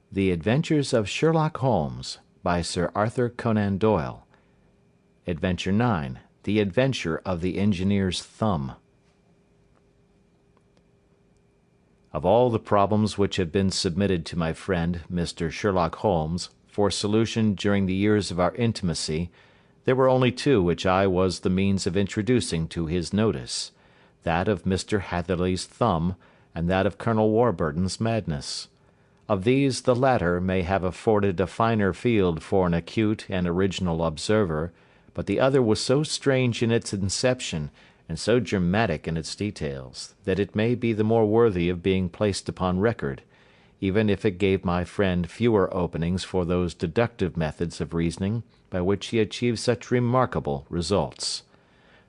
The Adventures of Sherlock Holmes, by Sir Arthur Conan Doyle. Adventure 9. The Adventure of the Engineer's Thumb. Of all the problems which have been submitted to my friend, Mr. Sherlock Holmes, for solution during the years of our intimacy, there were only two which I was the means of introducing to his notice, that of Mr. Hatherley's thumb, and that of Colonel Warburton's madness. Of these the latter may have afforded a finer field for an acute and original observer, but the other was so strange in its inception, and so dramatic in its details, that it may be the more worthy of being placed upon record, even if it gave my friend fewer openings for those deductive methods of reasoning by which he achieved such remarkable results.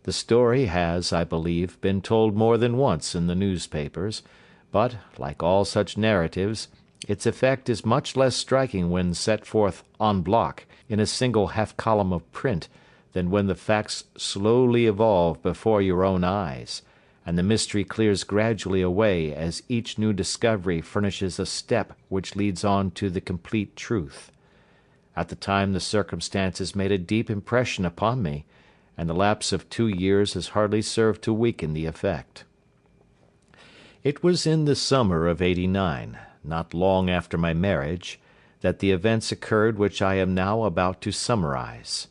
The story has, I believe, been told more than once in the newspapers, but, like all such narratives, its effect is much less striking when set forth en bloc in a single half-column of print than when the facts slowly evolve before your own eyes, and the mystery clears gradually away as each new discovery furnishes a step which leads on to the complete truth. At the time the circumstances made a deep impression upon me, and the lapse of 2 years has hardly served to weaken the effect. It was in the summer of '89, not long after my marriage, that the events occurred which I am now about to summarize.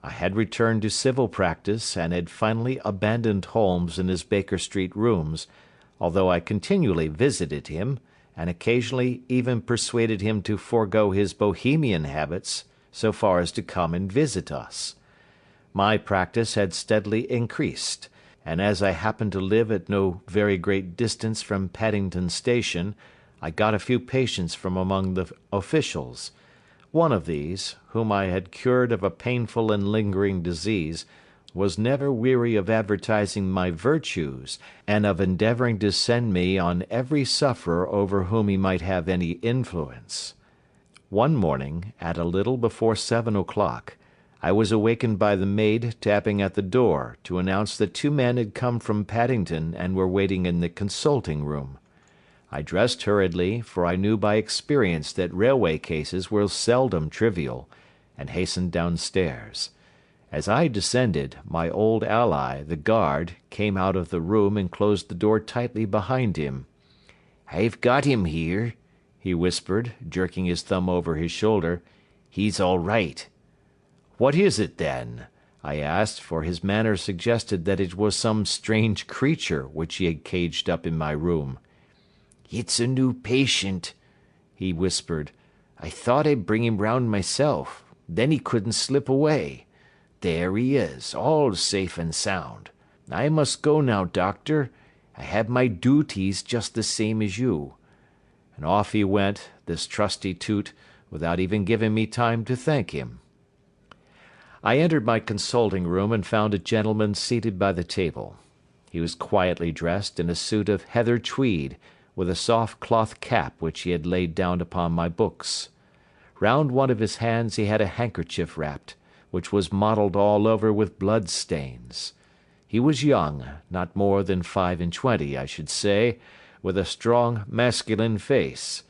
I had returned to civil practice and had finally abandoned Holmes in his Baker Street rooms, although I continually visited him, and occasionally even persuaded him to forego his Bohemian habits so far as to come and visit us. My practice had steadily increased, and as I happened to live at no very great distance from Paddington Station, I got a few patients from among the officials. One of these, whom I had cured of a painful and lingering disease, was never weary of advertising my virtues, and of endeavouring to send me on every sufferer over whom he might have any influence. One morning, at a little before 7 o'clock, I was awakened by the maid tapping at the door to announce that 2 men had come from Paddington and were waiting in the consulting room. I dressed hurriedly, for I knew by experience that railway cases were seldom trivial, and hastened downstairs. As I descended, my old ally, the guard, came out of the room and closed the door tightly behind him. "I've got him here," he whispered, jerking his thumb over his shoulder. "He's all right." "What is it, then?" I asked, for his manner suggested that it was some strange creature which he had caged up in my room. "It's a new patient," he whispered. "I thought I'd bring him round myself. Then he couldn't slip away. There he is, all safe and sound. I must go now, doctor. I have my duties just the same as you." And off he went, this trusty toot, without even giving me time to thank him. I entered my consulting room and found a gentleman seated by the table. He was quietly dressed in a suit of heather tweed, with a soft cloth cap which he had laid down upon my books. Round one of his hands he had a handkerchief wrapped, which was mottled all over with blood stains. He was young, not more than 25, I should say, with a strong masculine face,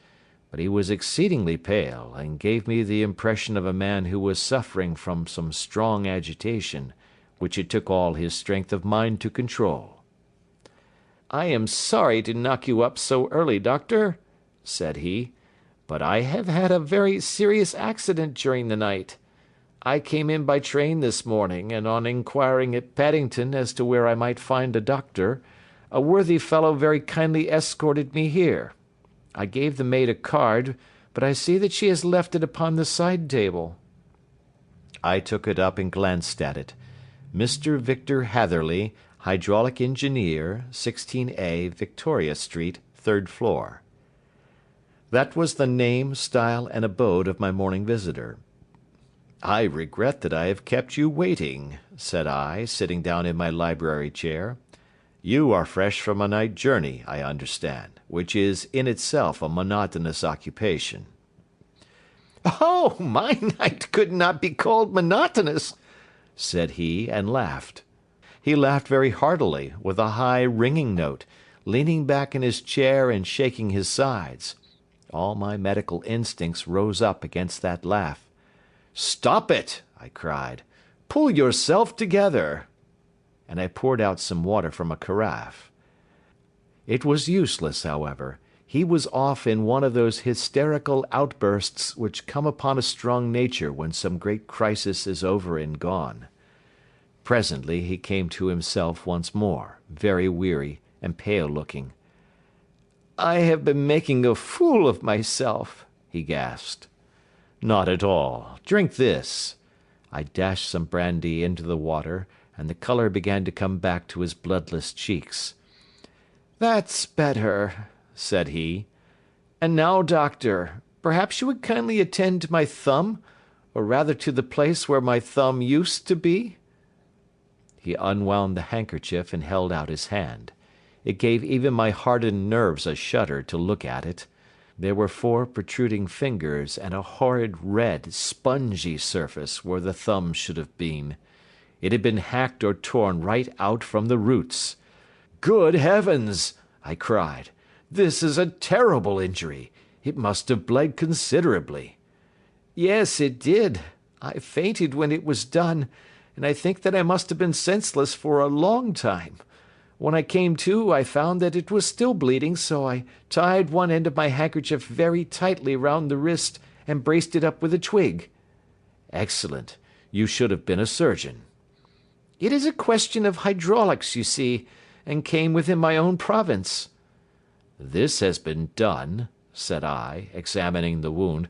but he was exceedingly pale, and gave me the impression of a man who was suffering from some strong agitation, which it took all his strength of mind to control. "I am sorry to knock you up so early, doctor," said he, "but I have had a very serious accident during the night. I came in by train this morning, and on inquiring at Paddington as to where I might find a doctor, a worthy fellow very kindly escorted me here. I gave the maid a card, but I see that she has left it upon the side table." I took it up and glanced at it. Mr. Victor Hatherley, Hydraulic Engineer, 16A, Victoria Street, 3rd floor. That was the name, style, and abode of my morning visitor. "I regret that I have kept you waiting," said I, sitting down in my library chair. "You are fresh from a night journey, I understand, which is in itself a monotonous occupation." "Oh, my night could not be called monotonous," said he, and laughed. He laughed very heartily, with a high, ringing note, leaning back in his chair and shaking his sides. All my medical instincts rose up against that laugh. "Stop it!" I cried. "Pull yourself together!" And I poured out some water from a carafe. It was useless, however. He was off in one of those hysterical outbursts which come upon a strong nature when some great crisis is over and gone. Presently he came to himself once more, very weary and pale-looking. "I have been making a fool of myself," he gasped. "Not at all. Drink this." I dashed some brandy into the water, and the colour began to come back to his bloodless cheeks. "That's better," said he. "And now, doctor, perhaps you would kindly attend to my thumb, or rather to the place where my thumb used to be?" He unwound the handkerchief and held out his hand. It gave even my hardened nerves a shudder to look at it. There were 4 protruding fingers and a horrid red, spongy surface where the thumb should have been. It had been hacked or torn right out from the roots. "Good heavens!" I cried. "This is a terrible injury. It must have bled considerably." "Yes, it did. I fainted when it was done, and I think that I must have been senseless for a long time. When I came to, I found that it was still bleeding, so I tied one end of my handkerchief very tightly round the wrist and braced it up with a twig." "Excellent. You should have been a surgeon." "It is a question of hydraulics, you see, and came within my own province." "This has been done," said I, examining the wound,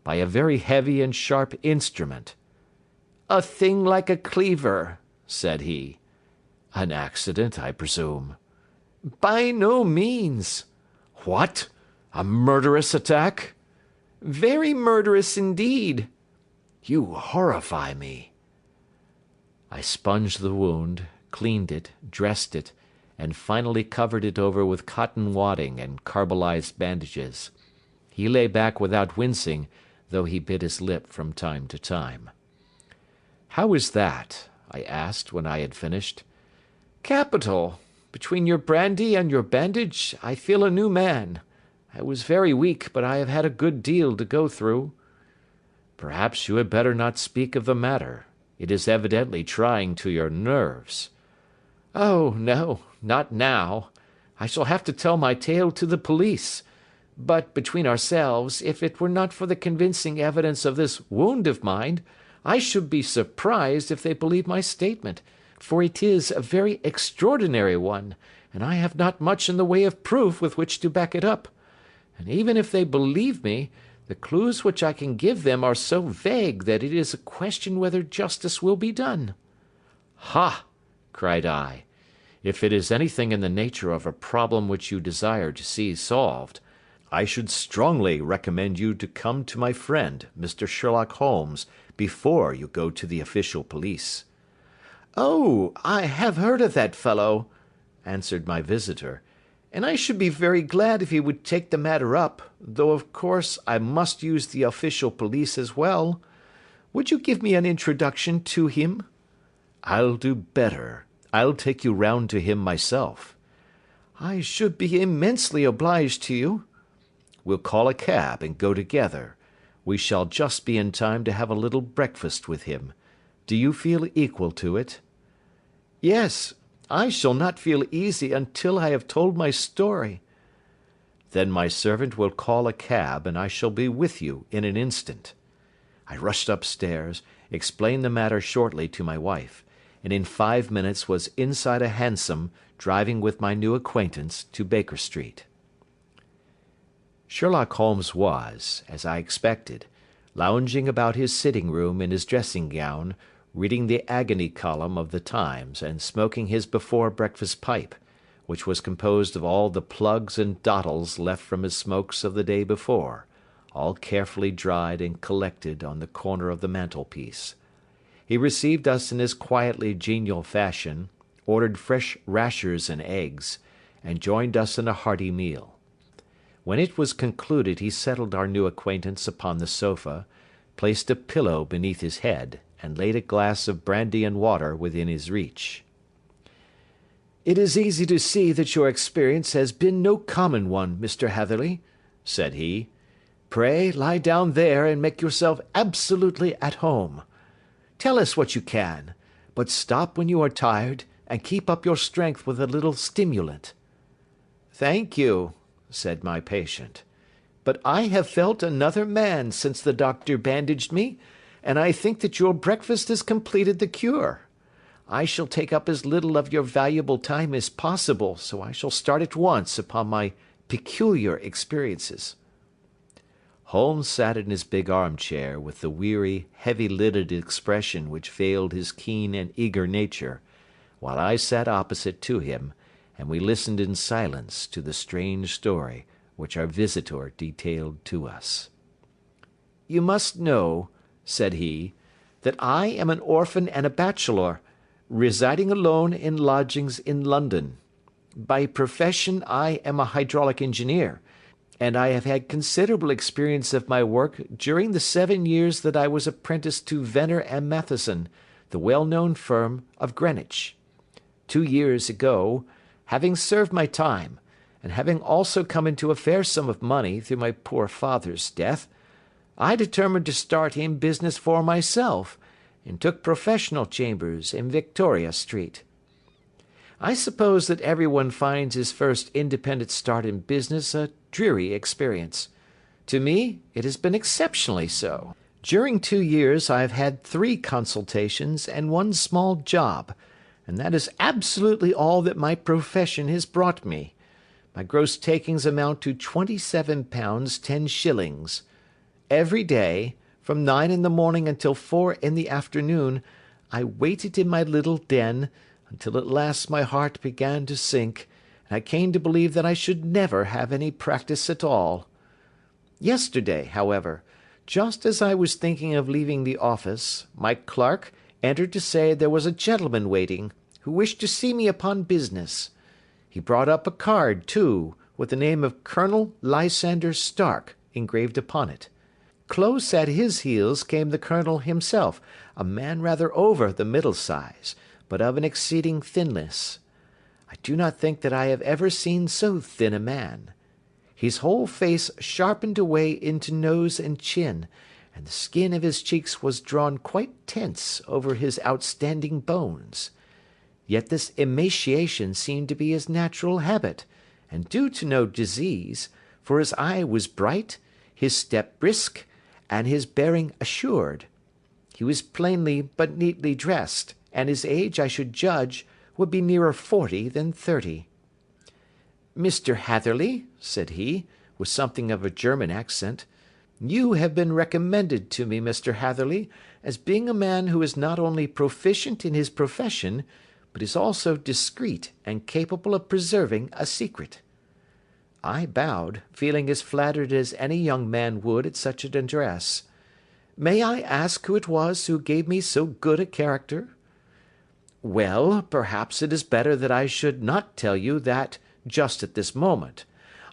"by a very heavy and sharp instrument." "A thing like a cleaver," said he. "An accident, I presume?" "By no means." "What? A murderous attack?" "Very murderous indeed." "You horrify me." I sponged the wound, cleaned it, dressed it, and finally covered it over with cotton wadding and carbolized bandages. He lay back without wincing, though he bit his lip from time to time. "How is that?" I asked when I had finished. "Capital. Between your brandy and your bandage, I feel a new man. I was very weak, but I have had a good deal to go through." "Perhaps you had better not speak of the matter. It is evidently trying to your nerves." "Oh, no, not now. I shall have to tell my tale to the police. But, between ourselves, if it were not for the convincing evidence of this wound of mine, I should be surprised if they believed my statement, for it is a very extraordinary one, and I have not much in the way of proof with which to back it up. And even if they believe me, the clues which I can give them are so vague that it is a question whether justice will be done." "Ha!" cried I. "If it is anything in the nature of a problem which you desire to see solved, I should strongly recommend you to come to my friend, Mr. Sherlock Holmes, before you go to the official police." "Oh, I have heard of that fellow," answered my visitor, "and I should be very glad if he would take the matter up, though of course I must use the official police as well. Would you give me an introduction to him?" "I'll do better. I'll take you round to him myself." "I should be immensely obliged to you." "We'll call a cab and go together. We shall just be in time to have a little breakfast with him. Do you feel equal to it?" "Yes, I shall not feel easy until I have told my story." "Then my servant will call a cab and I shall be with you in an instant." I rushed upstairs, explained the matter shortly to my wife, and in 5 minutes was inside a hansom driving with my new acquaintance to Baker Street. Sherlock Holmes was, as I expected, lounging about his sitting room in his dressing gown, reading the agony column of the Times and smoking his before breakfast pipe, which was composed of all the plugs and dottles left from his smokes of the day before, all carefully dried and collected on the corner of the mantelpiece. He received us in his quietly genial fashion, ordered fresh rashers and eggs, and joined us in a hearty meal. When it was concluded he settled our new acquaintance upon the sofa, placed a pillow beneath his head, and laid a glass of brandy and water within his reach. "It is easy to see that your experience has been no common one, Mr. Hatherley," said he. Pray lie down there and make yourself absolutely at home. Tell us what you can, but stop when you are tired and keep up your strength with a little stimulant." "Thank you," said my patient, "but I have felt another man since the doctor bandaged me, and I think that your breakfast has completed the cure. I shall take up as little of your valuable time as possible, so I shall start at once upon my peculiar experiences." Holmes sat in his big armchair with the weary, heavy-lidded expression which veiled his keen and eager nature, while I sat opposite to him, and we listened in silence to the strange story which our visitor detailed to us. "You must know," said he, "that I am an orphan and a bachelor, residing alone in lodgings in London. By profession I am a hydraulic engineer, and I have had considerable experience of my work during the 7 years that I was apprenticed to Venner and Matheson, the well-known firm of Greenwich. 2 years ago, having served my time, and having also come into a fair sum of money through my poor father's death, I determined to start in business for myself, and took professional chambers in Victoria Street. I suppose that everyone finds his first independent start in business a dreary experience. To me, it has been exceptionally so. During 2 years I have had 3 consultations and 1 small job, and that is absolutely all that my profession has brought me. My gross takings amount to £27 10s. Every day, from 9 in the morning until 4 in the afternoon, I waited in my little den, until at last my heart began to sink, and I came to believe that I should never have any practice at all. Yesterday, however, just as I was thinking of leaving the office, my clerk entered to say there was a gentleman waiting, who wished to see me upon business. He brought up a card, too, with the name of Colonel Lysander Stark engraved upon it. Close at his heels came the colonel himself, a man rather over the middle size, but of an exceeding thinness. I do not think that I have ever seen so thin a man. His whole face sharpened away into nose and chin, and the skin of his cheeks was drawn quite tense over his outstanding bones. Yet this emaciation seemed to be his natural habit, and due to no disease, for his eye was bright, his step brisk, and his bearing assured. He was plainly but neatly dressed, and his age, I should judge, would be nearer 40 than 30. "Mr. Hatherley," said he, with something of a German accent, "you have been recommended to me, Mr. Hatherley, as being a man who is not only proficient in his profession, but is also discreet and capable of preserving a secret." I bowed, feeling as flattered as any young man would at such an address. "May I ask who it was who gave me so good a character?" "Well, perhaps it is better that I should not tell you that just at this moment.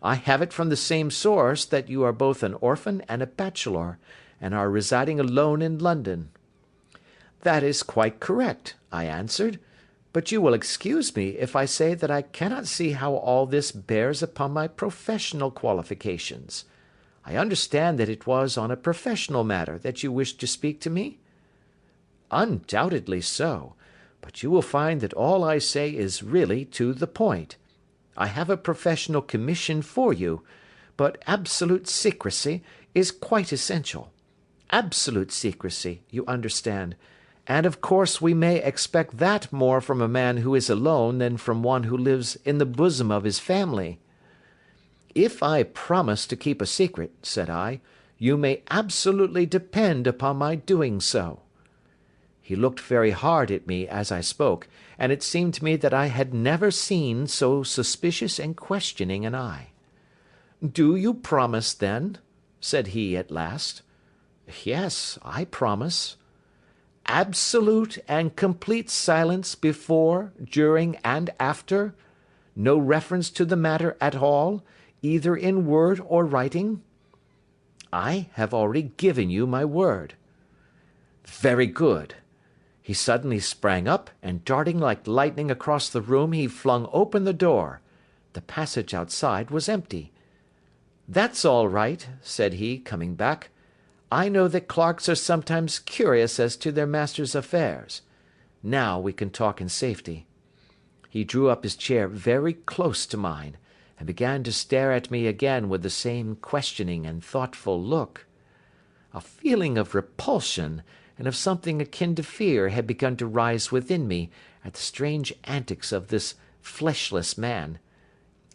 I have it from the same source that you are both an orphan and a bachelor, and are residing alone in London." "That is quite correct," I answered, "but you will excuse me if I say that I cannot see how all this bears upon my professional qualifications. I understand that it was on a professional matter that you wished to speak to me?" "Undoubtedly so, but you will find that all I say is really to the point. I have a professional commission for you, but absolute secrecy is quite essential. Absolute secrecy, you understand, and of course we may expect that more from a man who is alone than from one who lives in the bosom of his family." "If I promise to keep a secret," said I, "you may absolutely depend upon my doing so." He looked very hard at me as I spoke, and it seemed to me that I had never seen so suspicious and questioning an eye. "Do you promise, then?" said he at last. "Yes, I promise." "Absolute and complete silence before, during, and after? No reference to the matter at all, either in word or writing?" "I have already given you my word." "Very good." He suddenly sprang up, and darting like lightning across the room, he flung open the door. The passage outside was empty. "That's all right," said he, coming back. "I know that clerks are sometimes curious as to their master's affairs. Now we can talk in safety." He drew up his chair very close to mine, and began to stare at me again with the same questioning and thoughtful look. A feeling of repulsion, and of something akin to fear, had begun to rise within me at the strange antics of this fleshless man.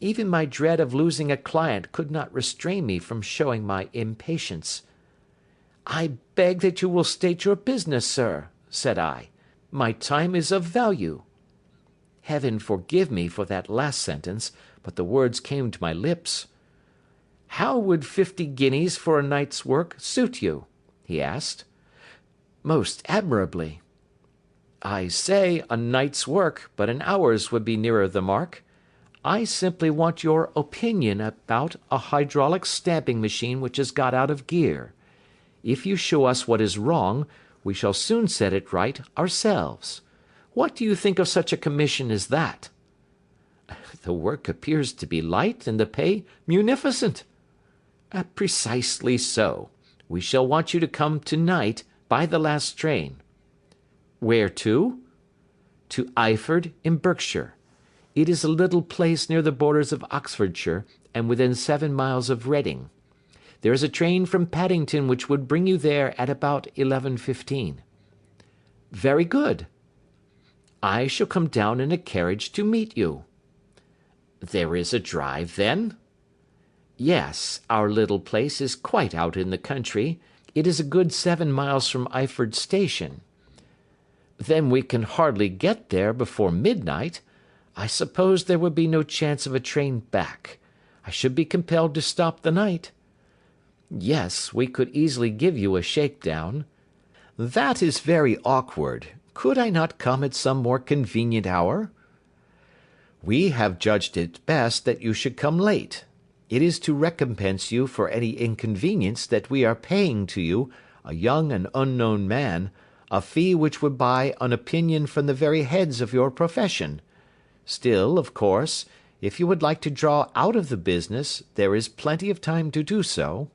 Even my dread of losing a client could not restrain me from showing my impatience. "I beg that you will state your business, sir," said I. "My time is of value." Heaven forgive me for that last sentence, but the words came to my lips. "How would 50 guineas for a night's work suit you?" he asked. "Most admirably." "I say a night's work, but an hour's would be nearer the mark. I simply want your opinion about a hydraulic stamping machine which has got out of gear. If you show us what is wrong, we shall soon set it right ourselves. What do you think of such a commission as that?" "The work appears to be light and the pay munificent." "Precisely so. We shall want you to come to-night by the last train." "Where to?" "To Eyford, in Berkshire. It is a little place near the borders of Oxfordshire, and within 7 miles of Reading. There is a train from Paddington which would bring you there at about 11:15. "Very good." "I shall come down in a carriage to meet you." "There is a drive, then?" "Yes, our little place is quite out in the country. It is a good 7 miles from Eyford Station." "Then we can hardly get there before midnight. I suppose there would be no chance of a train back. I should be compelled to stop the night." "Yes, we could easily give you a shakedown." "That is very awkward. Could I not come at some more convenient hour?" "We have judged it best that you should come late. It is to recompense you for any inconvenience that we are paying to you, a young and unknown man, a fee which would buy an opinion from the very heads of your profession. Still, of course, if you would like to draw out of the business, there is plenty of time to do so."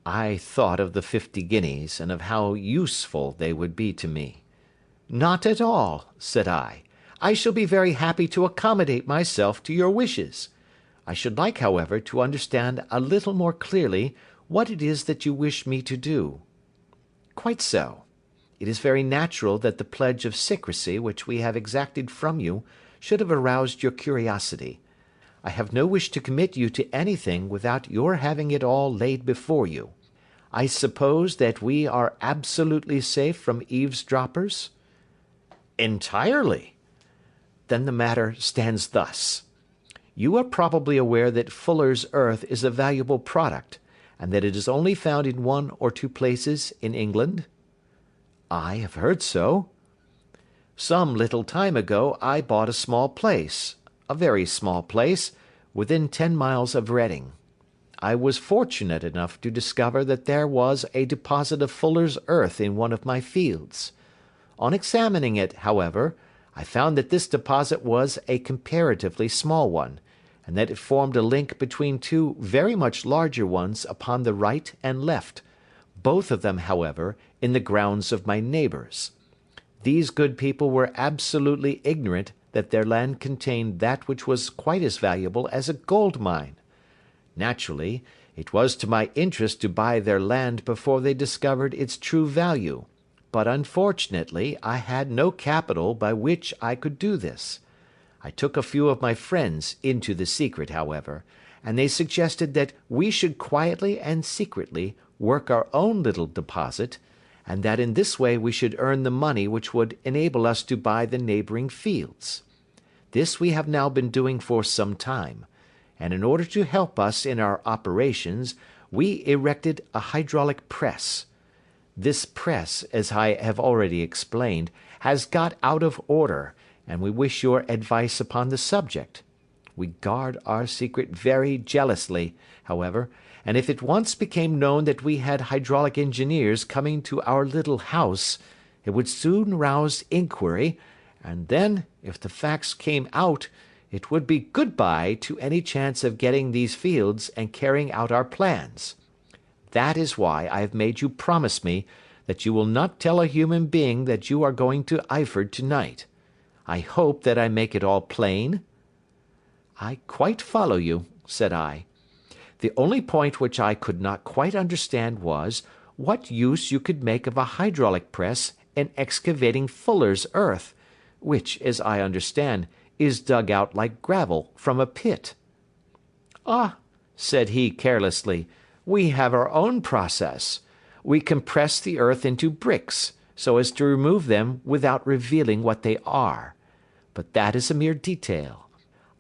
I thought of the 50 guineas, and of how useful they would be to me. "Not at all," said I. "I shall be very happy to accommodate myself to your wishes. I should like, however, to understand a little more clearly what it is that you wish me to do." "Quite so. It is very natural that the pledge of secrecy which we have exacted from you should have aroused your curiosity. I have no wish to commit you to anything without your having it all laid before you. I suppose that we are absolutely safe from eavesdroppers?" "Entirely." "Then the matter stands thus. You are probably aware that Fuller's earth is a valuable product, and that it is only found in 1 or 2 places in England?" "I have heard so." "Some little time ago I bought a small place, a very small place, within 10 miles of Reading. I was fortunate enough to discover that there was a deposit of Fuller's earth in one of my fields. On examining it, however, I found that this deposit was a comparatively small one, and that it formed a link between 2 very much larger ones upon the right and left, both of them, however, in the grounds of my neighbours. These good people were absolutely ignorant that their land contained that which was quite as valuable as a gold mine. Naturally, it was to my interest to buy their land before they discovered its true value, but unfortunately I had no capital by which I could do this. I took a few of my friends into the secret, however, and they suggested that we should quietly and secretly work our own little deposit, and that in this way we should earn the money which would enable us to buy the neighbouring fields. This we have now been doing for some time, and in order to help us in our operations we erected a hydraulic press. This press, as I have already explained, has got out of order, and we wish your advice upon the subject. We guard our secret very jealously, however, and if it once became known that we had hydraulic engineers coming to our little house, it would soon rouse inquiry, and then, if the facts came out, It would be good-bye to any chance of getting these fields and carrying out our plans. That is why I have made you promise me that you will not tell a human being that you are going to Eyford to-night. I hope that I make it all plain?" "I quite follow you," said I. "The only point which I could not quite understand was, what use you could make of a hydraulic press in excavating fuller's earth, which, as I understand, is dug out like gravel from a pit." "Ah," said he carelessly, "we have our own process. We compress the earth into bricks, so as to remove them without revealing what they are. But that is a mere detail.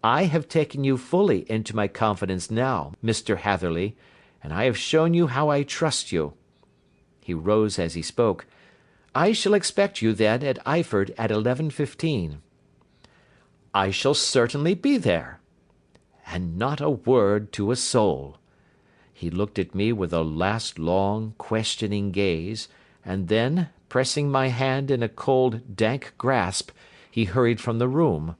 I have taken you fully into my confidence now, Mr. Hatherley, and I have shown you how I trust you." He rose as he spoke. "I shall expect you, then, at Eyford at 11:15. "I shall certainly be there." "And not a word to a soul." He looked at me with a last long, questioning gaze, and then, pressing my hand in a cold, dank grasp, he hurried from the room.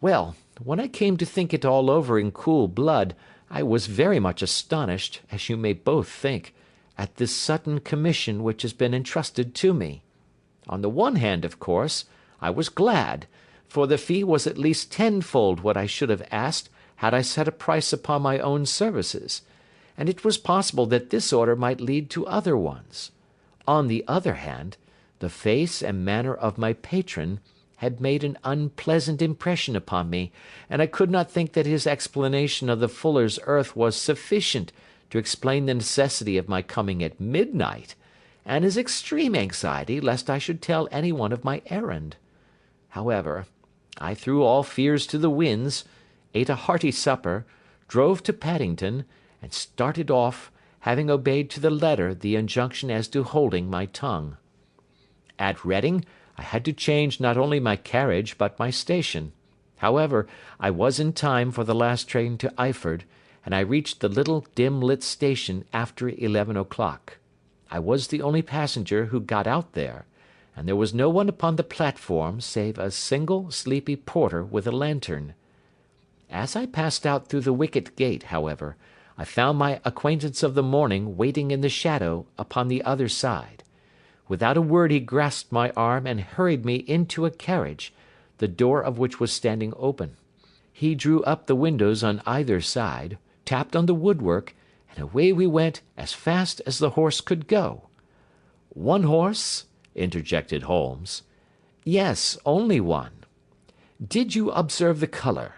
Well, when I came to think it all over in cool blood, I was very much astonished, as you may both think, at this sudden commission which has been entrusted to me. On the one hand, of course, I was glad, for the fee was at least tenfold what I should have asked had I set a price upon my own services, and it was possible that this order might lead to other ones. On the other hand, the face and manner of my patron had made an unpleasant impression upon me, and I could not think that his explanation of the fuller's earth was sufficient to explain the necessity of my coming at midnight, and his extreme anxiety lest I should tell any one of my errand. However, I threw all fears to the winds, ate a hearty supper, drove to Paddington, and started off, having obeyed to the letter the injunction as to holding my tongue. At Reading, I had to change not only my carriage but my station. However, I was in time for the last train to Eyford, and I reached the little dim-lit station after 11 o'clock. I was the only passenger who got out there, and there was no one upon the platform save a single sleepy porter with a lantern. As I passed out through the wicket gate, however, I found my acquaintance of the morning waiting in the shadow upon the other side. Without a word he grasped my arm and hurried me into a carriage, the door of which was standing open. He drew up the windows on either side, tapped on the woodwork, and away we went as fast as the horse could go. "One horse?" interjected Holmes. "Yes, only one." "Did you observe the colour?"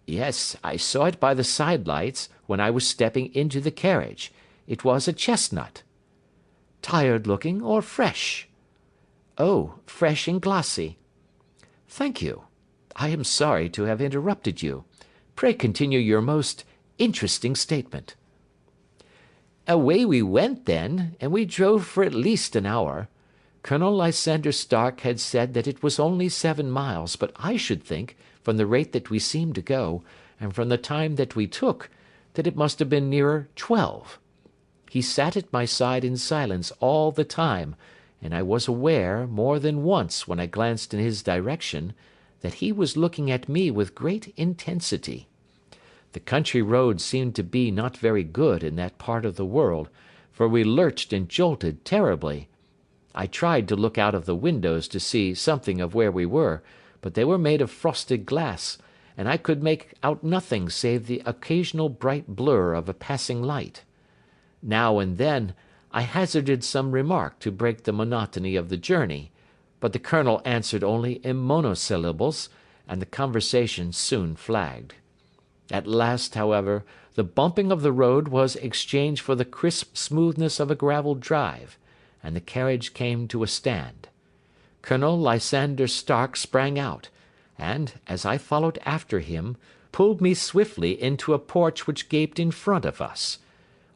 "Yes, I saw it by the side lights when I was stepping into the carriage. It was a chestnut." "Tired looking or fresh?" "Oh, fresh and glossy." "Thank you. I am sorry to have interrupted you. Pray continue your most interesting statement." "Away we went then, and we drove for at least an hour. Colonel Lysander Stark had said that it was only 7 miles, but I should think, from the rate that we seemed to go, and from the time that we took, that it must have been nearer 12. He sat at my side in silence all the time, and I was aware, more than once when I glanced in his direction, that he was looking at me with great intensity. The country road seemed to be not very good in that part of the world, for we lurched and jolted terribly. I tried to look out of the windows to see something of where we were, but they were made of frosted glass, and I could make out nothing save the occasional bright blur of a passing light. Now and then I hazarded some remark to break the monotony of the journey, but the colonel answered only in monosyllables, and the conversation soon flagged. At last, however, the bumping of the road was exchanged for the crisp smoothness of a gravelled drive, and the carriage came to a stand. Colonel Lysander Stark sprang out, and, as I followed after him, pulled me swiftly into a porch which gaped in front of us.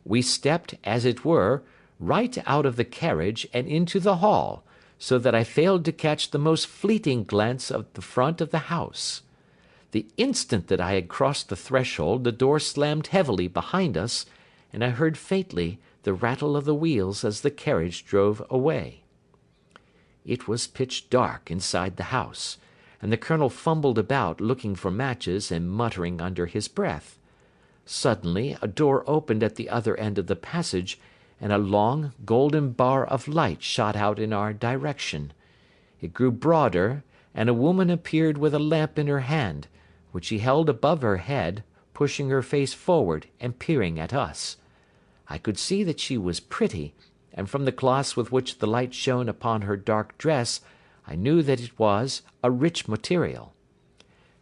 We stepped, as it were, right out of the carriage and into the hall, so that I failed to catch the most fleeting glance of the front of the house. The instant that I had crossed the threshold the door slammed heavily behind us, and I heard faintly the rattle of the wheels as the carriage drove away. It was pitch dark inside the house, and the Colonel fumbled about, looking for matches and muttering under his breath. Suddenly a door opened at the other end of the passage, and a long, golden bar of light shot out in our direction. It grew broader, and a woman appeared with a lamp in her hand, which she held above her head, pushing her face forward and peering at us. I could see that she was pretty, and from the gloss with which the light shone upon her dark dress, I knew that it was a rich material.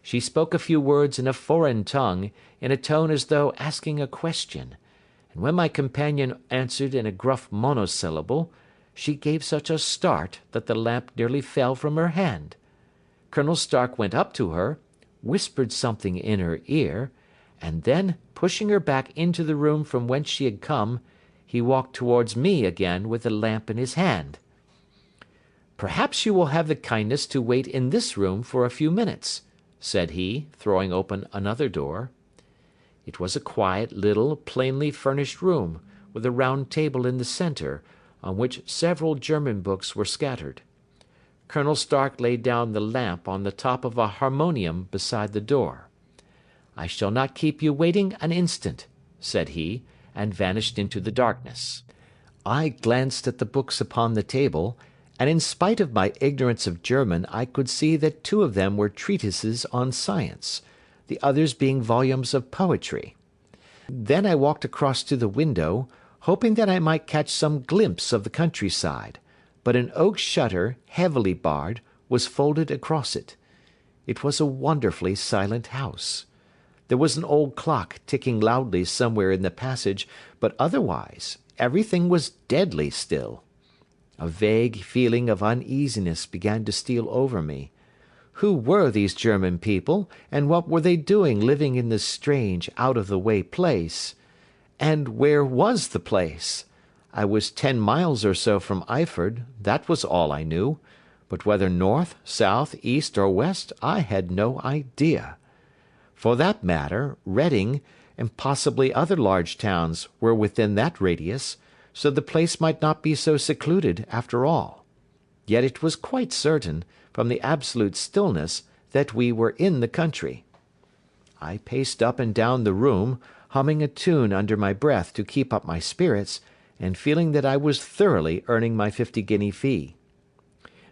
She spoke a few words in a foreign tongue, in a tone as though asking a question, and when my companion answered in a gruff monosyllable, she gave such a start that the lamp nearly fell from her hand. Colonel Stark went up to her, whispered something in her ear, and then, pushing her back into the room from whence she had come, he walked towards me again with the lamp in his hand. "Perhaps you will have the kindness to wait in this room for a few minutes," said he, throwing open another door. It was a quiet, little, plainly furnished room, with a round table in the centre, on which several German books were scattered. Colonel Stark laid down the lamp on the top of a harmonium beside the door. "I shall not keep you waiting an instant," said he, and vanished into the darkness. I glanced at the books upon the table, and in spite of my ignorance of German I could see that 2 of them were treatises on science, the others being volumes of poetry. Then I walked across to the window, hoping that I might catch some glimpse of the countryside, but an oak shutter, heavily barred, was folded across it. It was a wonderfully silent house. There was an old clock ticking loudly somewhere in the passage, but otherwise everything was deadly still. A vague feeling of uneasiness began to steal over me. Who were these German people, and what were they doing living in this strange, out-of-the-way place? And where was the place? I was 10 miles or so from Eyford, that was all I knew, but whether north, south, east, or west, I had no idea. For that matter, Reading, and possibly other large towns, were within that radius, so the place might not be so secluded after all. Yet it was quite certain, from the absolute stillness, that we were in the country. I paced up and down the room, humming a tune under my breath to keep up my spirits, and feeling that I was thoroughly earning my 50-guinea fee.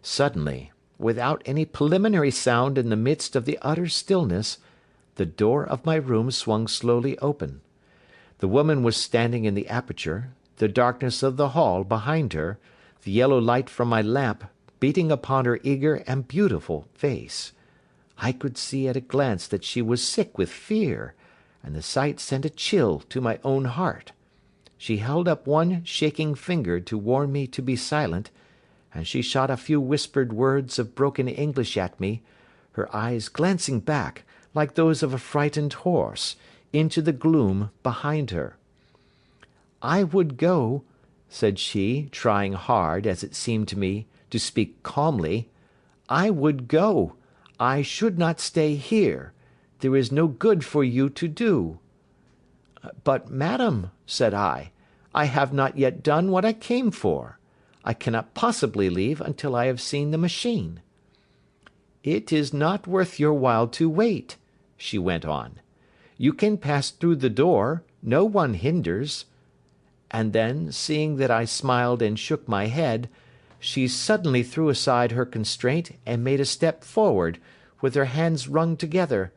Suddenly, without any preliminary sound in the midst of the utter stillness, the door of my room swung slowly open. The woman was standing in the aperture, the darkness of the hall behind her, the yellow light from my lamp beating upon her eager and beautiful face. I could see at a glance that she was sick with fear, and the sight sent a chill to my own heart. She held up one shaking finger to warn me to be silent, and she shot a few whispered words of broken English at me, her eyes glancing back, like those of a frightened horse, into the gloom behind her. "I would go," said she, trying hard, as it seemed to me, to speak calmly. "I would go. I should not stay here. There is no good for you to do." "But, madam," said I have not yet done what I came for. I cannot possibly leave until I have seen the machine." "It is not worth your while to wait," she went on. "You can pass through the door, no one hinders." And then, seeing that I smiled and shook my head, she suddenly threw aside her constraint and made a step forward, with her hands wrung together.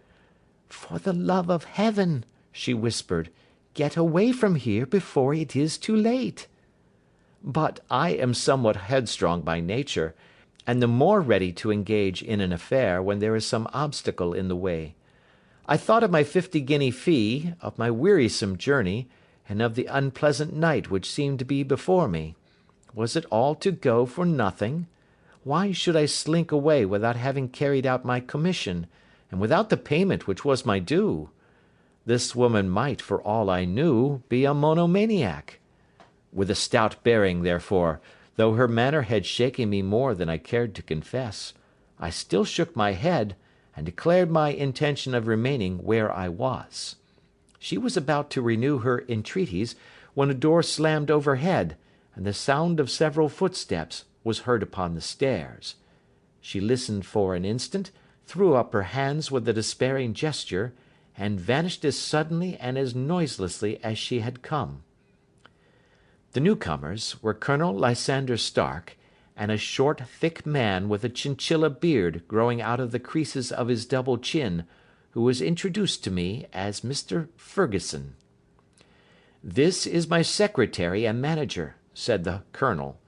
"For the love of heaven," she whispered, "get away from here before it is too late." But I am somewhat headstrong by nature, and the more ready to engage in an affair when there is some obstacle in the way. I thought of my 50-guinea fee, of my wearisome journey, and of the unpleasant night which seemed to be before me. Was it all to go for nothing? Why should I slink away without having carried out my commission, and without the payment which was my due? This woman might, for all I knew, be a monomaniac. With a stout bearing, therefore, though her manner had shaken me more than I cared to confess, I still shook my head, and declared my intention of remaining where I was. She was about to renew her entreaties, when a door slammed overhead, and the sound of several footsteps was heard upon the stairs. She listened for an instant, threw up her hands with a despairing gesture, and vanished as suddenly and as noiselessly as she had come. The newcomers were Colonel Lysander Stark, and a short, thick man with a chinchilla beard growing out of the creases of his double chin, who was introduced to me as Mr. Ferguson. "This is my secretary and manager," said the colonel.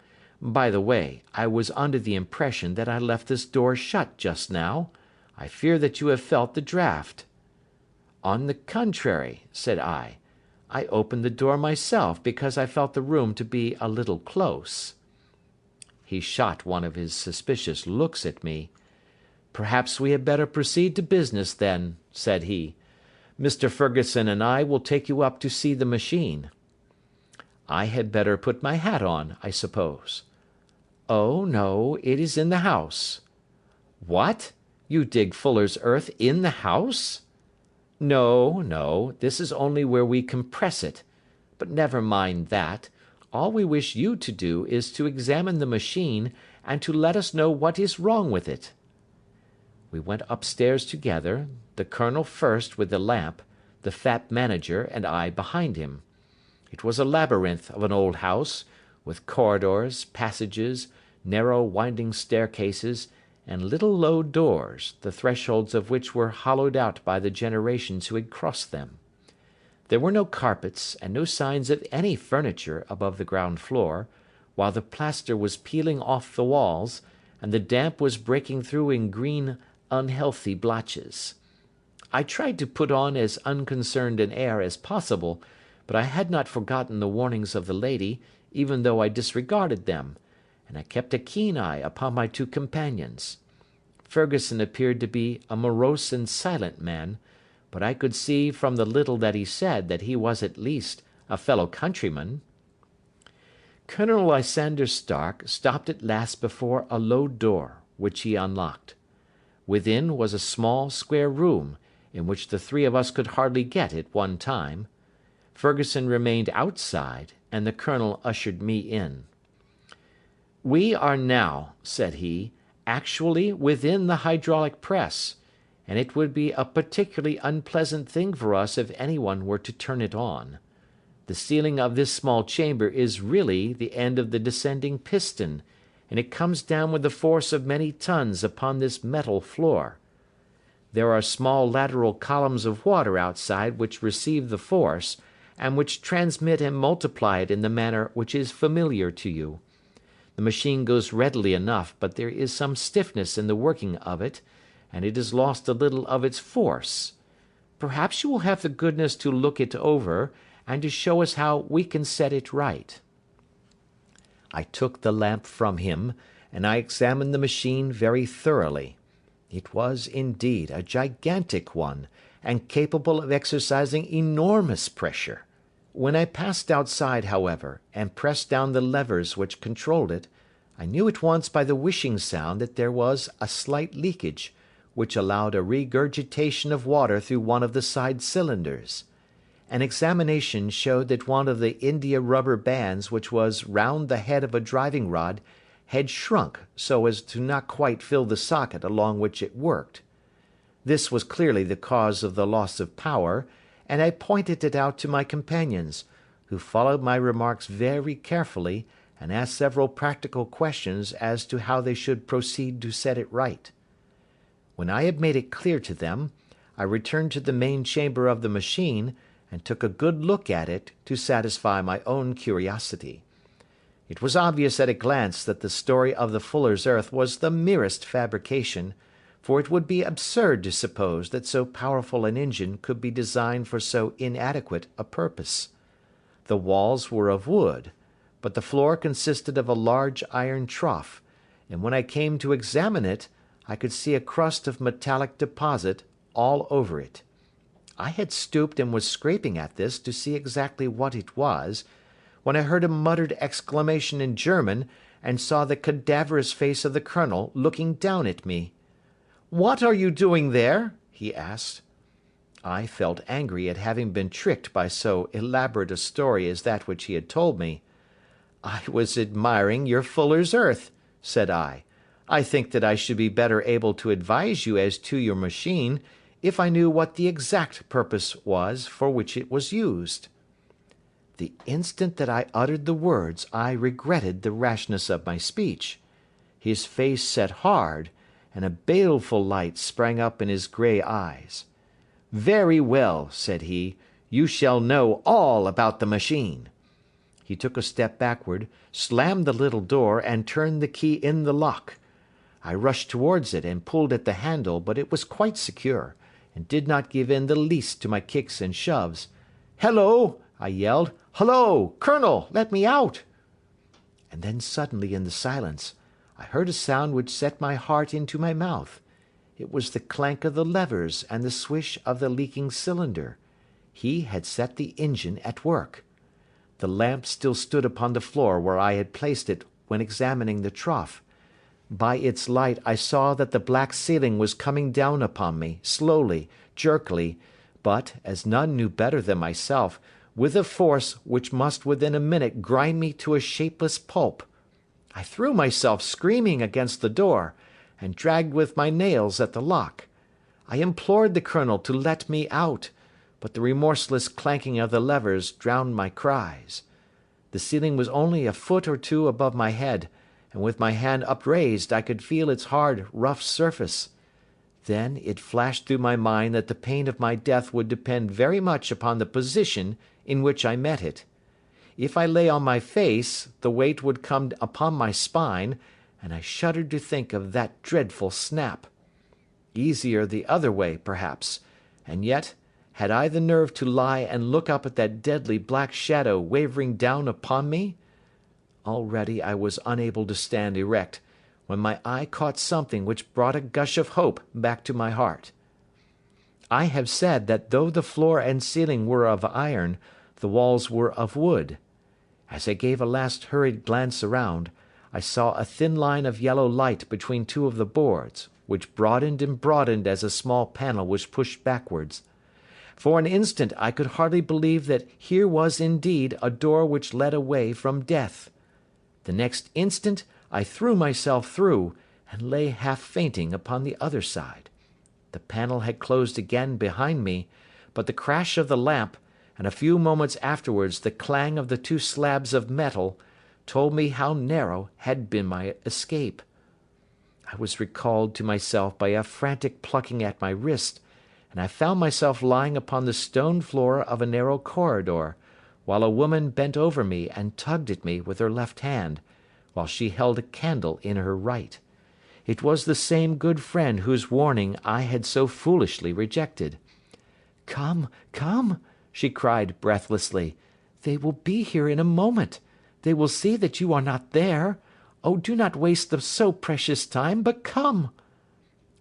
"By the way, I was under the impression that I left this door shut just now. I fear that you have felt the draught." "On the contrary," said I opened the door myself because I felt the room to be a little close." He shot one of his suspicious looks at me. "Perhaps we had better proceed to business, then," said he. "Mr. Ferguson and I will take you up to see the machine." "I had better put my hat on, I suppose." "Oh, no, it is in the house." "What? You dig fuller's earth in the house?" "No, no, this is only where we compress it. But never mind that. All we wish you to do is to examine the machine, and to let us know what is wrong with it." We went upstairs together, the colonel first with the lamp, the fat manager and I behind him. It was a labyrinth of an old house, with corridors, passages, narrow winding staircases, and little low doors, the thresholds of which were hollowed out by the generations who had crossed them. There were no carpets, and no signs of any furniture above the ground floor, while the plaster was peeling off the walls, and the damp was breaking through in green, unhealthy blotches. I tried to put on as unconcerned an air as possible, but I had not forgotten the warnings of the lady, even though I disregarded them, and I kept a keen eye upon my two companions. Ferguson appeared to be a morose and silent man, but I could see from the little that he said that he was at least a fellow countryman. Colonel Lysander Stark stopped at last before a low door, which he unlocked. Within was a small square room, in which the three of us could hardly get at one time. Ferguson remained outside, and the colonel ushered me in. "We are now," said he, "actually within the hydraulic press, and it would be a particularly unpleasant thing for us if anyone were to turn it on. The ceiling of this small chamber is really the end of the descending piston, and it comes down with the force of many tons upon this metal floor. There are small lateral columns of water outside which receive the force, and which transmit and multiply it in the manner which is familiar to you. The machine goes readily enough, but there is some stiffness in the working of it, and it has lost a little of its force. Perhaps you will have the goodness to look it over, and to show us how we can set it right." I took the lamp from him, and I examined the machine very thoroughly. It was, indeed, a gigantic one, and capable of exercising enormous pressure. When I passed outside, however, and pressed down the levers which controlled it, I knew at once by the whishing sound that there was a slight leakage, which allowed a regurgitation of water through one of the side cylinders. An examination showed that one of the india rubber bands which was round the head of a driving rod had shrunk so as to not quite fill the socket along which it worked. This was clearly the cause of the loss of power, and I pointed it out to my companions, who followed my remarks very carefully, and asked several practical questions as to how they should proceed to set it right. When I had made it clear to them, I returned to the main chamber of the machine, and took a good look at it to satisfy my own curiosity. It was obvious at a glance that the story of the fuller's earth was the merest fabrication, for it would be absurd to suppose that so powerful an engine could be designed for so inadequate a purpose. The walls were of wood, but the floor consisted of a large iron trough, and when I came to examine it, I could see a crust of metallic deposit all over it. I had stooped and was scraping at this to see exactly what it was, when I heard a muttered exclamation in German, and saw the cadaverous face of the colonel looking down at me. "What are you doing there?" he asked. I felt angry at having been tricked by so elaborate a story as that which he had told me. "I was admiring your fuller's earth," said I. I think that I should be better able to advise you as to your machine if I knew what the exact purpose was for which it was used." The instant that I uttered the words I regretted the rashness of my speech. His face set hard, and a baleful light sprang up in his grey eyes. "Very well," said he, "you shall know all about the machine." He took a step backward, slammed the little door, and turned the key in the lock. I rushed towards it and pulled at the handle, but it was quite secure, and did not give in the least to my kicks and shoves. "Hello!" I yelled. "Hullo! Colonel, let me out!" And then suddenly in the silence I heard a sound which set my heart into my mouth. It was the clank of the levers and the swish of the leaking cylinder. He had set the engine at work. The lamp still stood upon the floor where I had placed it when examining the trough. By its light I saw that the black ceiling was coming down upon me, slowly, jerkily, but, as none knew better than myself, with a force which must within a minute grind me to a shapeless pulp. I threw myself screaming against the door, and dragged with my nails at the lock. I implored the colonel to let me out, but the remorseless clanking of the levers drowned my cries. The ceiling was only a foot or two above my head, and with my hand upraised I could feel its hard, rough surface. Then it flashed through my mind that the pain of my death would depend very much upon the position in which I met it. If I lay on my face, the weight would come upon my spine, and I shuddered to think of that dreadful snap. Easier the other way, perhaps, and yet, had I the nerve to lie and look up at that deadly black shadow wavering down upon me? Already I was unable to stand erect, when my eye caught something which brought a gush of hope back to my heart. I have said that though the floor and ceiling were of iron, the walls were of wood. As I gave a last hurried glance around, I saw a thin line of yellow light between two of the boards, which broadened and broadened as a small panel was pushed backwards. For an instant I could hardly believe that here was indeed a door which led away from death. The next instant I threw myself through, and lay half fainting upon the other side. The panel had closed again behind me, but the crash of the lamp, and a few moments afterwards the clang of the two slabs of metal, told me how narrow had been my escape. I was recalled to myself by a frantic plucking at my wrist, and I found myself lying upon the stone floor of a narrow corridor, while a woman bent over me and tugged at me with her left hand, while she held a candle in her right. It was the same good friend whose warning I had so foolishly rejected. "Come, come," she cried breathlessly. "They will be here in a moment. They will see that you are not there. Oh, do not waste the so precious time, but come."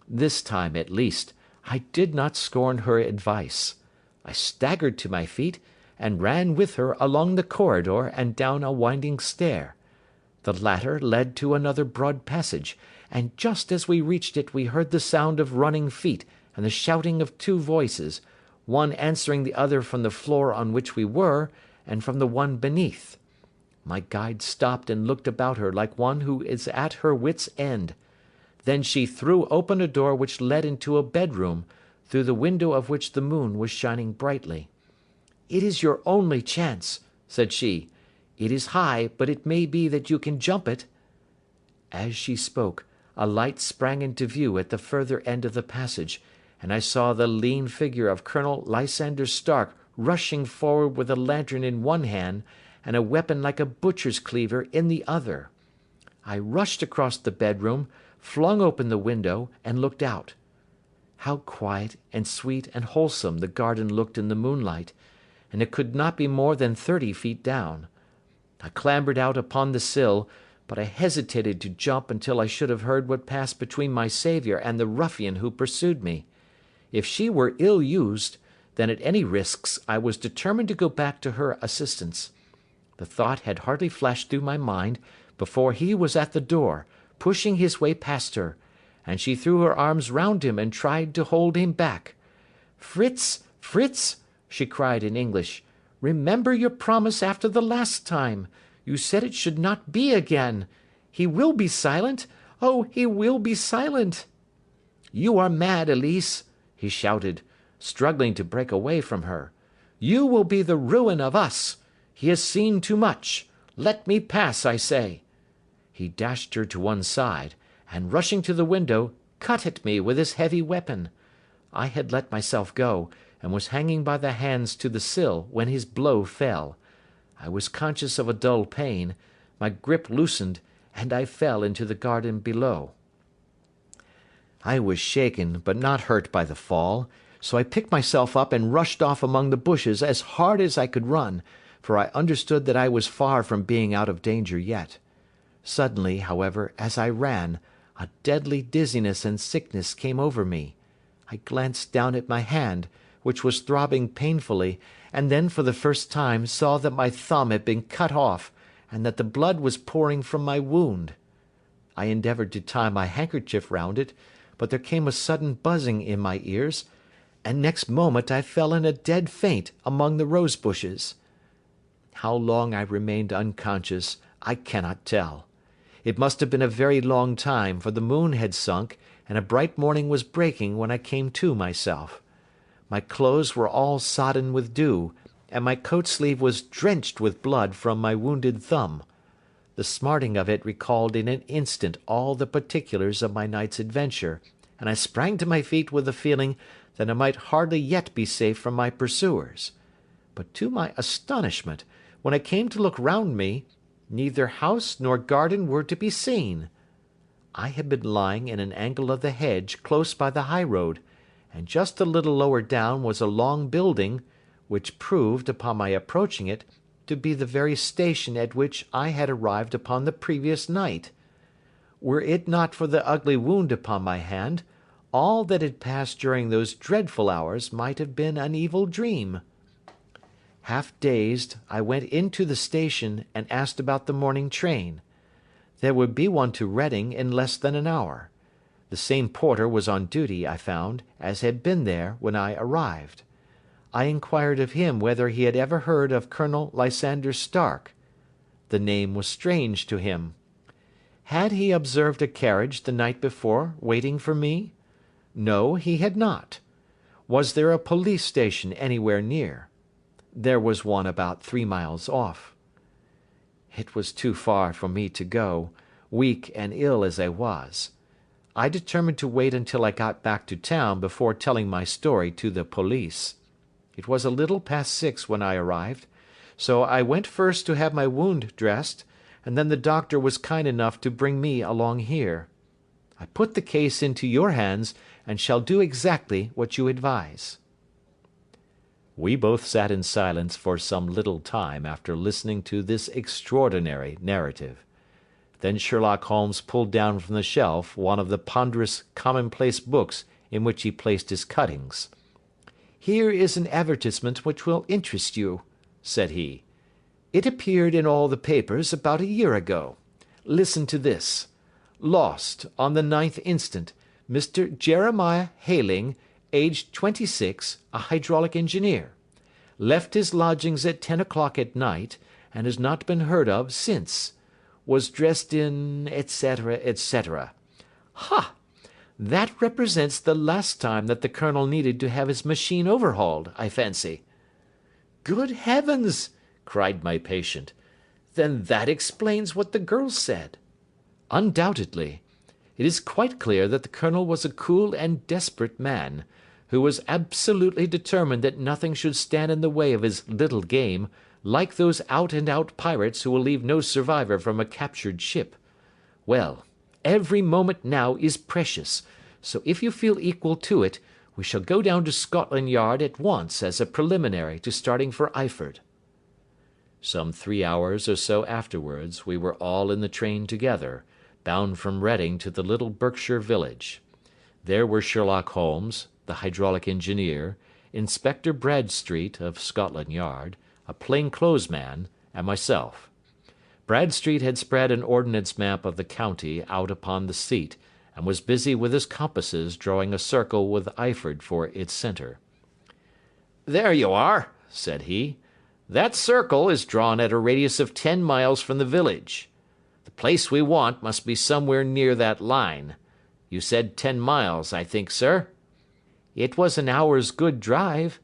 This time, at least, I did not scorn her advice. I staggered to my feet, and ran with her along the corridor and down a winding stair. The latter led to another broad passage, and just as we reached it we heard the sound of running feet and the shouting of two voices, one answering the other from the floor on which we were, and from the one beneath. My guide stopped and looked about her like one who is at her wits' end. Then she threw open a door which led into a bedroom, through the window of which the moon was shining brightly. "It is your only chance," said she. "It is high, but it may be that you can jump it." As she spoke, a light sprang into view at the further end of the passage, and I saw the lean figure of Colonel Lysander Stark rushing forward with a lantern in one hand and a weapon like a butcher's cleaver in the other. I rushed across the bedroom, flung open the window, and looked out. How quiet and sweet and wholesome the garden looked in the moonlight, and it could not be more than 30 feet down. I clambered out upon the sill, but I hesitated to jump until I should have heard what passed between my saviour and the ruffian who pursued me. If she were ill used, then at any risks I was determined to go back to her assistance. The thought had hardly flashed through my mind before he was at the door, pushing his way past her, and she threw her arms round him and tried to hold him back. "Fritz, Fritz," she cried in English, "remember your promise after the last time. You said it should not be again. He will be silent. Oh, he will be silent!" "You are mad, Elise," he shouted, struggling to break away from her. "You will be the ruin of us. He has seen too much. Let me pass, I say." He dashed her to one side, and rushing to the window, cut at me with his heavy weapon. I had let myself go, and was hanging by the hands to the sill, when his blow fell. I was conscious of a dull pain, my grip loosened, and I fell into the garden below. I was shaken, but not hurt by the fall, so I picked myself up and rushed off among the bushes as hard as I could run, for I understood that I was far from being out of danger yet. Suddenly, however, as I ran, a deadly dizziness and sickness came over me. I glanced down at my hand, which was throbbing painfully, and then for the first time saw that my thumb had been cut off, and that the blood was pouring from my wound. I endeavoured to tie my handkerchief round it, but there came a sudden buzzing in my ears, and next moment I fell in a dead faint among the rose bushes. How long I remained unconscious I cannot tell. It must have been a very long time, for the moon had sunk, and a bright morning was breaking when I came to myself. My clothes were all sodden with dew, and my coat sleeve was drenched with blood from my wounded thumb. The smarting of it recalled in an instant all the particulars of my night's adventure, and I sprang to my feet with the feeling that I might hardly yet be safe from my pursuers. But to my astonishment, when I came to look round me, neither house nor garden were to be seen. I had been lying in an angle of the hedge close by the high road, and just a little lower down was a long building, which proved, upon my approaching it, to be the very station at which I had arrived upon the previous night. Were it not for the ugly wound upon my hand, all that had passed during those dreadful hours might have been an evil dream. Half dazed, I went into the station and asked about the morning train. There would be one to Reading in less than an hour. The same porter was on duty, I found, as had been there when I arrived. I inquired of him whether he had ever heard of Colonel Lysander Stark. The name was strange to him. Had he observed a carriage the night before waiting for me? No, he had not. Was there a police station anywhere near? There was one about 3 miles off. It was too far for me to go, weak and ill as I was. I determined to wait until I got back to town before telling my story to the police. It was a little past 6 when I arrived, so I went first to have my wound dressed, and then the doctor was kind enough to bring me along here. I put the case into your hands, and shall do exactly what you advise." We both sat in silence for some little time after listening to this extraordinary narrative. Then Sherlock Holmes pulled down from the shelf one of the ponderous commonplace books in which he placed his cuttings. "Here is an advertisement which will interest you," said he. "It appeared in all the papers about a year ago. Listen to this. 'Lost, on the 9th instant, Mr. Jeremiah Hayling, aged 26, a hydraulic engineer. Left his lodgings at 10 o'clock at night, and has not been heard of since. Was dressed in, etc., etc.' Ha! That represents the last time that the Colonel needed to have his machine overhauled, I fancy." "Good heavens!" cried my patient. "Then that explains what the girl said." "Undoubtedly. It is quite clear that the Colonel was a cool and desperate man, who was absolutely determined that nothing should stand in the way of his little game, like those out-and-out pirates who will leave no survivor from a captured ship. Well, every moment now is precious, so if you feel equal to it, we shall go down to Scotland Yard at once as a preliminary to starting for Eyford." Some 3 hours or so afterwards we were all in the train together, bound from Reading to the little Berkshire village. There were Sherlock Holmes, the hydraulic engineer, Inspector Bradstreet of Scotland Yard, a plain-clothes man, and myself. Bradstreet had spread an ordnance map of the county out upon the seat, and was busy with his compasses drawing a circle with Eyford for its centre. "There you are," said he. "That circle is drawn at a radius of 10 miles from the village. The The place we want must be somewhere near that line. You said 10 miles, I think, sir?" "It was an hour's good drive."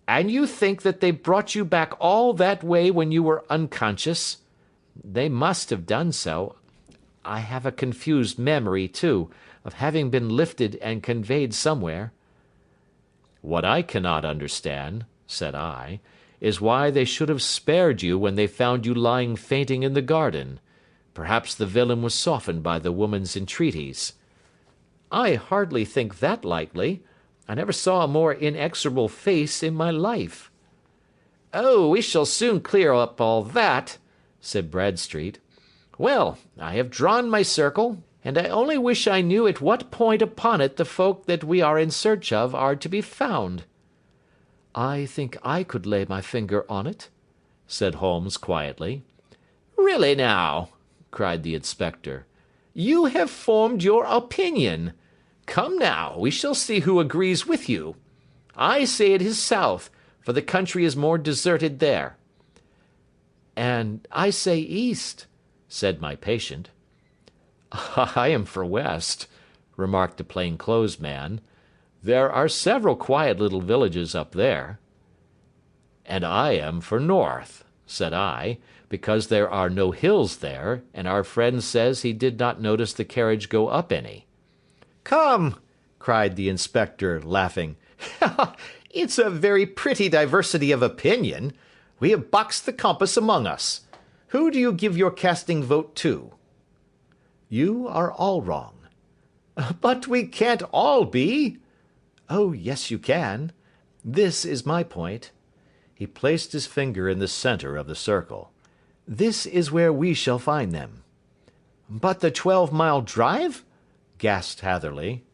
"And you think that they brought you back all that way when you were unconscious?" "They must have done so. I have a confused memory, too, of having been lifted and conveyed somewhere." "What I cannot understand," said I, "is why they should have spared you when they found you lying fainting in the garden. Perhaps the villain was softened by the woman's entreaties." "I hardly think that likely. I never saw a more inexorable face in my life." "Oh, we shall soon clear up all that," said Bradstreet. "Well, I have drawn my circle, and I only wish I knew at what point upon it the folk that we are in search of are to be found." "I think I could lay my finger on it," said Holmes quietly. "Really now," cried the inspector, "you have formed your opinion. Come now, we shall see who agrees with you. I say it is south, for the country is more deserted there." "And I say east," said my patient. "I am for west," remarked the plain-clothes man. "There are several quiet little villages up there." "And I am for north," said I, "because there are no hills there, and our friend says he did not notice the carriage go up any." "Come," cried the inspector, laughing, "it's a very pretty diversity of opinion. We have boxed the compass among us. Who do you give your casting vote to?" "You are all wrong." "But we can't all be." "Oh, yes, you can. This is my point." He placed his finger in the center of the circle. "This is where we shall find them." "But the 12-mile drive?" gasped Hatherley.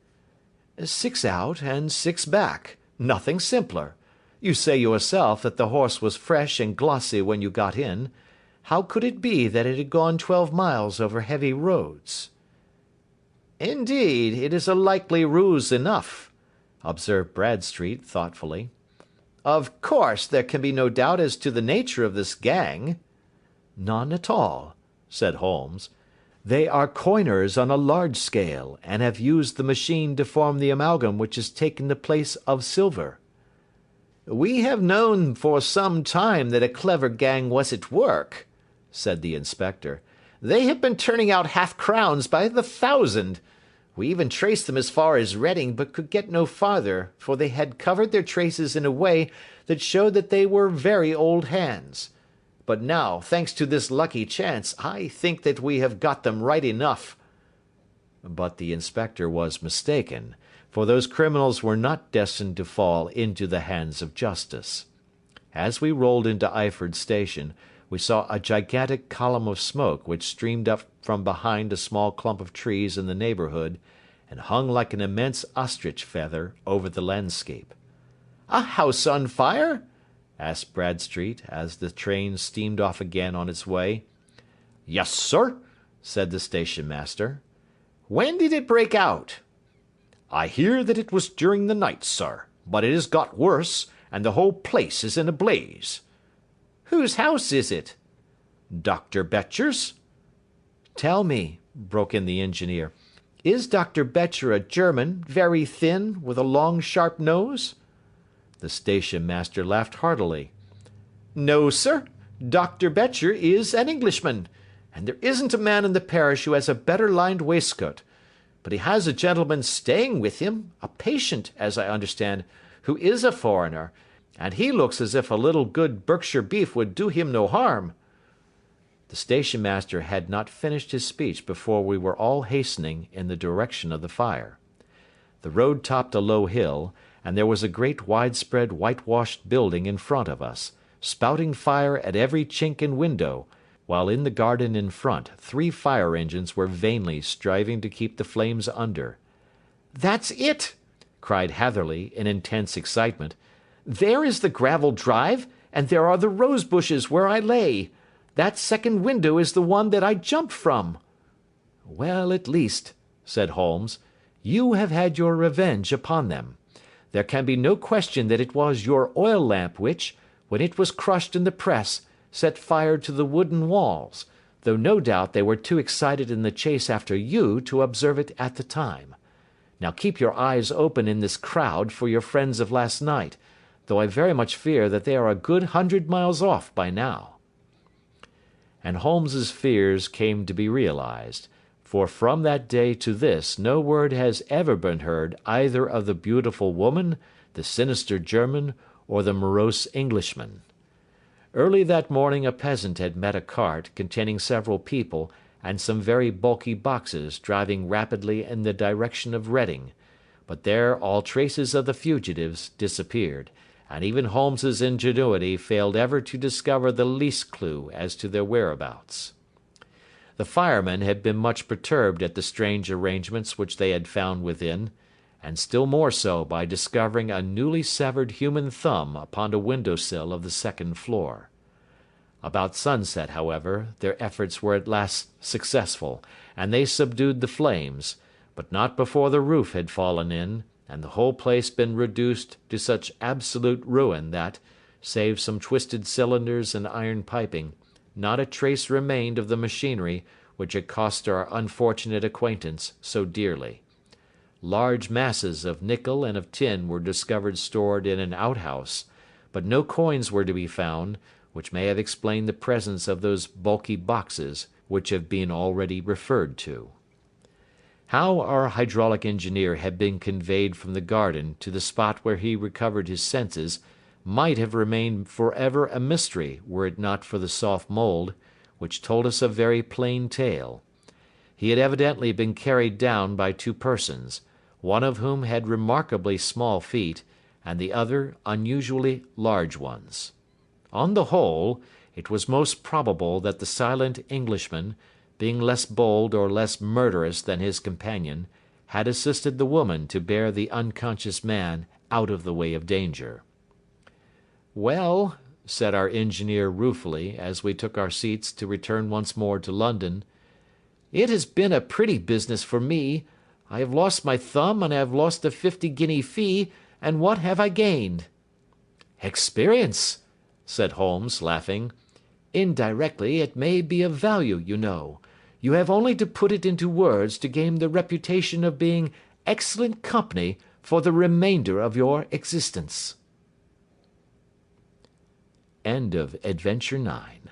6 out and 6 back. Nothing simpler. You say yourself that the horse was fresh and glossy when you got in. How could it be that it had gone 12 miles over heavy roads?" "Indeed, it is a likely ruse enough," observed Bradstreet thoughtfully. "Of course, there can be no doubt as to the nature of this gang." "None at all," said Holmes. "They are coiners on a large scale, and have used the machine to form the amalgam which has taken the place of silver." "We have known for some time that a clever gang was at work," said the inspector. "They have been turning out half-crowns by the thousand. We even traced them as far as Reading, but could get no farther, for they had covered their traces in a way that showed that they were very old hands. But now, thanks to this lucky chance, I think that we have got them right enough." But the inspector was mistaken, for those criminals were not destined to fall into the hands of justice. As we rolled into Eyford Station, we saw a gigantic column of smoke which streamed up from behind a small clump of trees in the neighbourhood, and hung like an immense ostrich feather over the landscape. "A house on fire?" asked Bradstreet, as the train steamed off again on its way. "Yes, sir," said the station master. "When did it break out?" "I hear that it was during the night, sir, but it has got worse, and the whole place is in a blaze." "Whose house is it?" "Dr. Betcher's." "Tell me," broke in the engineer, "is Dr. Betcher a German, very thin, with a long sharp nose?" The station master laughed heartily. "No, sir. Dr. Betcher is an Englishman, and there isn't a man in the parish who has a better lined waistcoat. But he has a gentleman staying with him, a patient, as I understand, who is a foreigner, and he looks as if a little good Berkshire beef would do him no harm." The station master had not finished his speech before we were all hastening in the direction of the fire. The road topped a low hill, and there was a great widespread whitewashed building in front of us, spouting fire at every chink and window, while in the garden in front 3 fire engines were vainly striving to keep the flames under. "That's it!" cried Hatherley, in intense excitement. "There is the gravel drive, and there are the rose bushes where I lay. That second window is the one that I jumped from." "Well, at least," said Holmes, "you have had your revenge upon them. There can be no question that it was your oil lamp which, when it was crushed in the press, set fire to the wooden walls. though no doubt they were too excited in the chase after you to observe it at the time. Now keep your eyes open in this crowd for your friends of last night, though I very much fear that they are a good 100 miles off by now." And Holmes's fears came to be realized, for from that day to this no word has ever been heard either of the beautiful woman, the sinister German, or the morose Englishman. Early that morning a peasant had met a cart containing several people and some very bulky boxes driving rapidly in the direction of Reading, but there all traces of the fugitives disappeared, and even Holmes's ingenuity failed ever to discover the least clue as to their whereabouts. The firemen had been much perturbed at the strange arrangements which they had found within, and still more so by discovering a newly severed human thumb upon a window-sill of the second floor. About sunset, however, their efforts were at last successful, and they subdued the flames, but not before the roof had fallen in, and the whole place been reduced to such absolute ruin that, save some twisted cylinders and iron piping, not a trace remained of the machinery which had cost our unfortunate acquaintance so dearly. Large masses of nickel and of tin were discovered stored in an outhouse, but no coins were to be found, which may have explained the presence of those bulky boxes which have been already referred to. How our hydraulic engineer had been conveyed from the garden to the spot where he recovered his senses might have remained for ever a mystery were it not for the soft mould, which told us a very plain tale. He had evidently been carried down by two persons, one of whom had remarkably small feet, and the other unusually large ones. On the whole, it was most probable that the silent Englishman, being less bold or less murderous than his companion, had assisted the woman to bear the unconscious man out of the way of danger. "Well," said our engineer ruefully, as we took our seats to return once more to London, "it has been a pretty business for me. I have lost my thumb, and I have lost a 50-guinea fee, and what have I gained?" "Experience," said Holmes, laughing. "Indirectly it may be of value, you know. You have only to put it into words to gain the reputation of being excellent company for the remainder of your existence." End of Adventure 9.